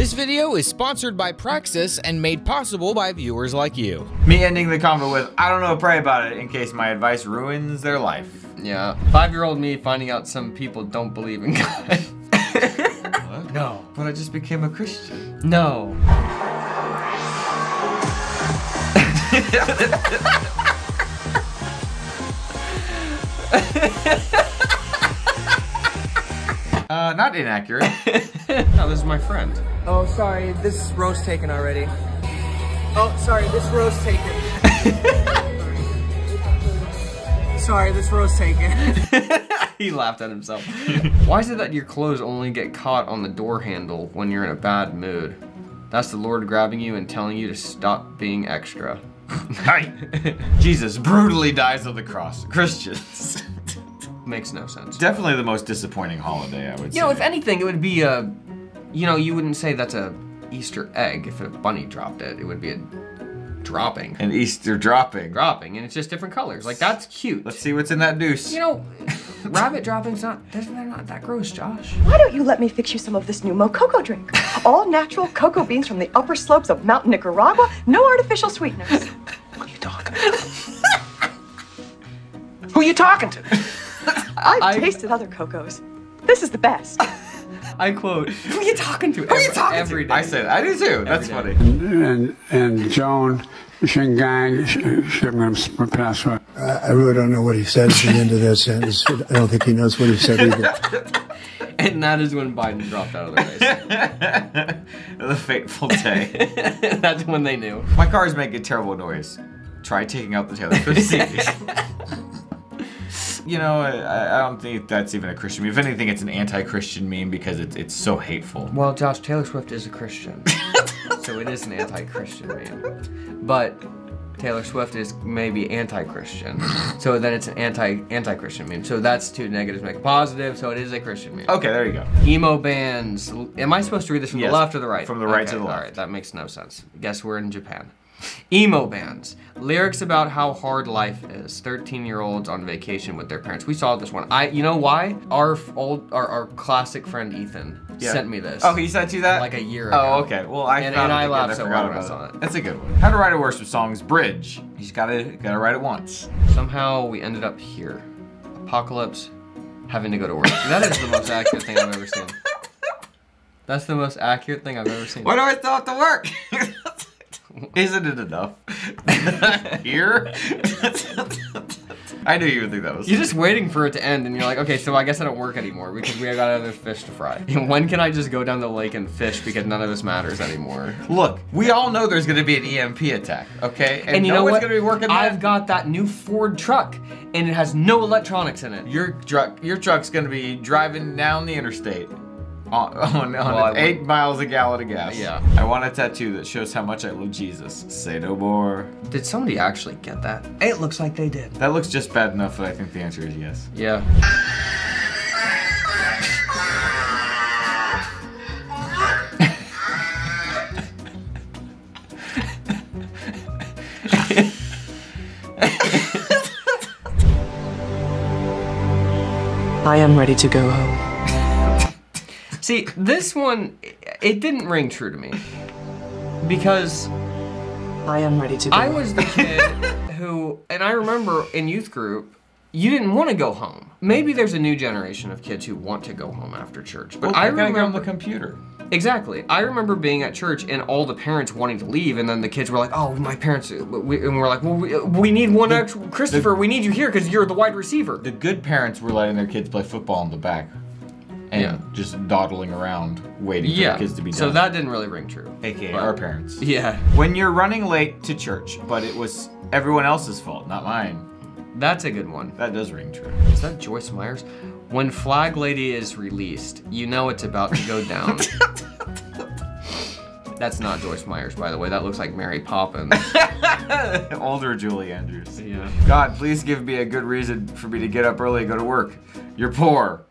This video is sponsored by Praxis and made possible by viewers like you. Me ending the comment with, I don't know, pray about it, in case my advice ruins their life. Yeah. 5-year-old me finding out some people don't believe in God. What? No. But I just became a Christian. No. Not inaccurate. No, this is my friend. Oh, sorry, this row's taken already. Oh, sorry, this row's taken. Sorry, this row's taken. He laughed at himself. Why is it that your clothes only get caught on the door handle when you're in a bad mood? That's the Lord grabbing you and telling you to stop being extra. Jesus brutally dies on the cross. Christians. Makes no sense. Definitely the most disappointing holiday, I would say. You know, if anything, it would be a, you know, you wouldn't say that's a Easter egg if a bunny dropped it. It would be a dropping. An Easter dropping. Dropping, and it's just different colors. Like, that's cute. Let's see what's in that deuce. You know, rabbit dropping's they're not that gross, Josh. Why don't you let me fix you some of this new Mococo drink? All natural cocoa beans from the upper slopes of Mountain Nicaragua, no artificial sweeteners. Who are you talking to? Who are you talking to? I've tasted other cocos. This is the best. I quote, who are you talking to? Who are you talking every to? day. I say that. I do too. That's funny. And Joan Shingang, I'm going to pass away. I really don't know what he said at the end of that sentence. I don't think he knows what he said either. And that is when Biden dropped out of the race. The fateful day. That's when they knew. My cars make a terrible noise. Try taking out the Taylor Swift CD. You know, I don't think that's even a Christian meme. If anything, it's an anti-Christian meme because it's so hateful. Well, Josh, Taylor Swift is a Christian. So it is an anti-Christian meme. But Taylor Swift is maybe anti-Christian. So then it's an anti-Christian meme. So that's two negatives make a positive, so it is a Christian meme. Okay, there you go. Emo bands. Am I supposed to read this from the left or the right? From the right to the left. Alright, that makes no sense. Guess we're in Japan. Emo bands. Lyrics about how hard life is. 13-year-olds on vacation with their parents. We saw this one. You know why? Our classic friend Ethan sent me this. Oh, he sent you that? Like a year ago. Oh, okay. Well, I laughed so hard when I saw it. That's a good one. How to write a worship song's bridge. You just gotta write it once. Somehow we ended up here. Apocalypse, having to go to work. That is the most accurate thing I've ever seen. That's the most accurate thing I've ever seen. Why do I still have to work? Isn't it enough? Here? I knew you would think that was. You're just waiting for it to end, and you're like, okay, so I guess I don't work anymore because we got other fish to fry. When can I just go down the lake and fish because none of this matters anymore? Look, we all know there's gonna be an EMP attack, okay? And you know what's gonna be working. I've got that new Ford truck, and it has no electronics in it. Your truck's gonna be driving down the interstate. On 8 miles a gallon of gas. Yeah. I want a tattoo that shows how much I love Jesus. Say no more. Did somebody actually get that? It looks like they did. That looks just bad enough that I think the answer is yes. Yeah. I am ready to go home. See, this one, it didn't ring true to me. Because I am ready to go I was the kid who, and I remember in youth group, you didn't want to go home. Maybe there's a new generation of kids who want to go home after church. But I remember on the computer. Exactly. I remember being at church and all the parents wanting to leave, and then the kids were like, "Oh, my parents," and we're like, "Well, we need one extra. Christopher, we need you here because you're the wide receiver." The good parents were letting their kids play football in the back. And just dawdling around, waiting for the kids to be done. So that didn't really ring true. AKA our parents. Yeah. When you're running late to church, but it was everyone else's fault, not mine. That's a good one. That does ring true. Is that Joyce Myers? When Flag Lady is released, you know it's about to go down. That's not Joyce Myers, by the way. That looks like Mary Poppins. Older Julie Andrews. Yeah. God, please give me a good reason for me to get up early and go to work. You're poor.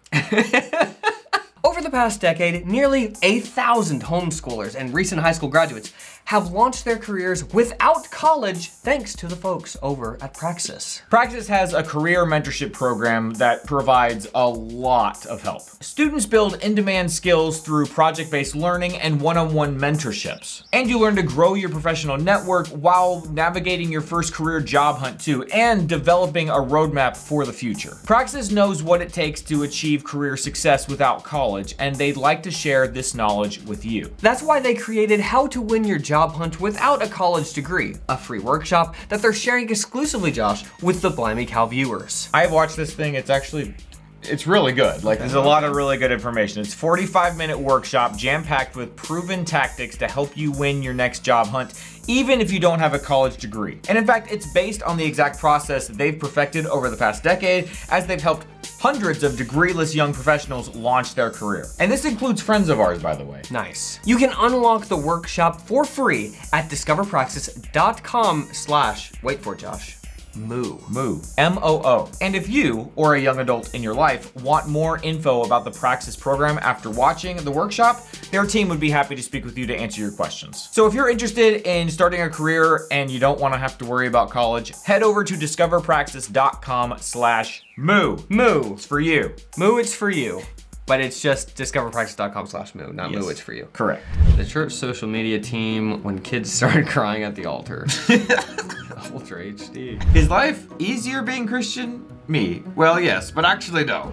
Over the past decade, nearly 8,000 homeschoolers and recent high school graduates have launched their careers without college thanks to the folks over at Praxis. Praxis has a career mentorship program that provides a lot of help. Students build in-demand skills through project-based learning and one-on-one mentorships. And you learn to grow your professional network while navigating your first career job hunt too, and developing a roadmap for the future. Praxis knows what it takes to achieve career success without college, and they'd like to share this knowledge with you. That's why they created How to Win Your Job Hunt Without a College Degree, a free workshop that they're sharing exclusively, Josh, with the Blimey Cow viewers. I have watched this thing. It's really good. Like, there's a lot of really good information. It's a 45-minute workshop jam-packed with proven tactics to help you win your next job hunt, even if you don't have a college degree. And in fact, it's based on the exact process that they've perfected over the past decade, as they've helped hundreds of degreeless young professionals launch their career. And this includes friends of ours, by the way. Nice. You can unlock the workshop for free at discoverpraxis.com/ wait for it, Josh. Moo. M-O-O. And if you, or a young adult in your life, want more info about the Praxis program after watching the workshop, their team would be happy to speak with you to answer your questions. So if you're interested in starting a career and you don't want to have to worry about college, head over to discoverpraxis.com/moo. Moo. It's for you. Moo, it's for you. But it's just discoverpraxis.com/moo, not Yes. Moo, it's for you. Correct. The church social media team when kids started crying at the altar. Ultra HD. Is life easier being Christian? Me. Well, yes, but actually no.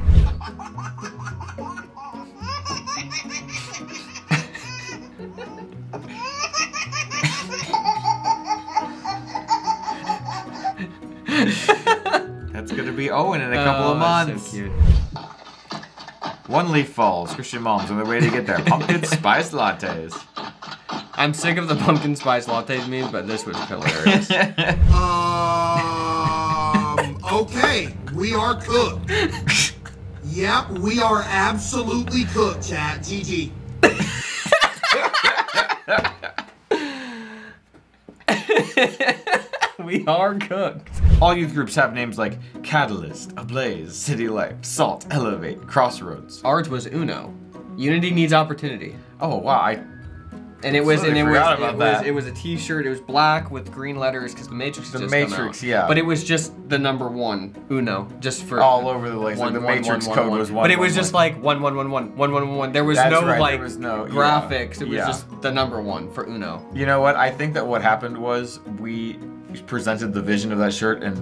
That's gonna be Owen in a couple of months. So cute. One leaf falls. Christian moms on their way to get their pumpkin spice lattes. I'm sick of the pumpkin spice lattes meme, but this was hilarious. Okay, we are cooked. Yep, we are absolutely cooked, chat. GG. We are cooked. All youth groups have names like Catalyst, Ablaze, City Life, Salt, Elevate, Crossroads. Ours was Uno. Unity needs opportunity. Oh wow, It was that. a T-shirt. It was black with green letters because the Matrix had just come out. Yeah. But it was just the number 1 Uno, just for all over the place. Like the Matrix code was 1. But it was just like 1111111. There was no like there was no graphics. It was just the number 1 for Uno. You know what? I think that what happened was we presented the vision of that shirt, and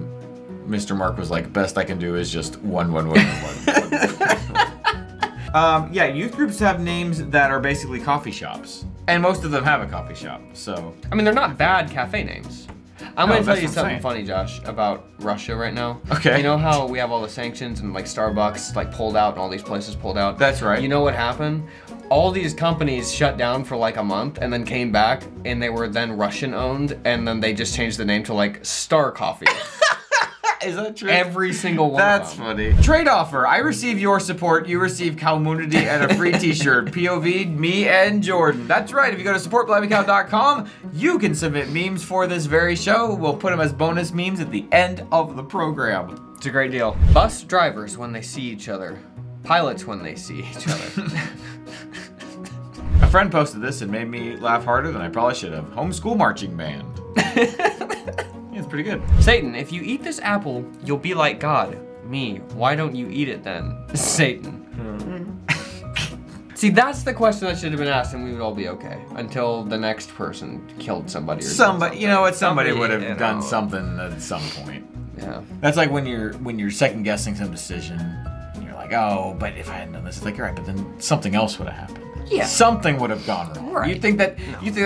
Mr. Mark was like, "Best I can do is just 11111." Yeah, youth groups have names that are basically coffee shops. And most of them have a coffee shop, so. I mean, they're not bad cafe names. I'm gonna tell you something funny, Josh, about Russia right now. Okay. You know how we have all the sanctions and like Starbucks like pulled out and all these places pulled out? That's right. You know what happened? All these companies shut down for like a month and then came back, and they were then Russian owned, and then they just changed the name to like Star Coffee. Is that true? Every single one That's of them. funny. Trade offer. I receive your support. You receive Calmunity and a free t-shirt. POV, me and Jordan. That's right. If you go to supportblimeycow.com, you can submit memes for this very show. We'll put them as bonus memes at the end of the program. It's a great deal. Bus drivers when they see each other. Pilots when they see each other. A friend posted this and made me laugh harder than I probably should have. Homeschool marching band. It's pretty good. Satan, if you eat this apple, you'll be like God. Me, why don't you eat it then? Satan. See, that's the question that should have been asked, and we would all be okay until the next person killed somebody. Or somebody, you know what? Somebody would have done something at some point. Yeah. That's like when you're second guessing some decision, and you're like, oh, but if I hadn't done this, it's like, all right, but then something else would have happened. Yeah. Something would have gone wrong. Right. You think that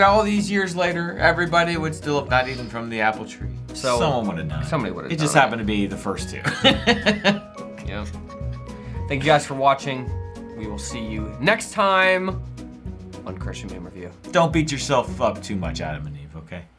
all these years later, everybody would still have not eaten from the apple tree? So someone would have done it. Somebody would have. It just happened to be the first two. Yeah. Thank you guys for watching. We will see you next time on Christian Meme Review. Don't beat yourself up too much, Adam and Eve, okay?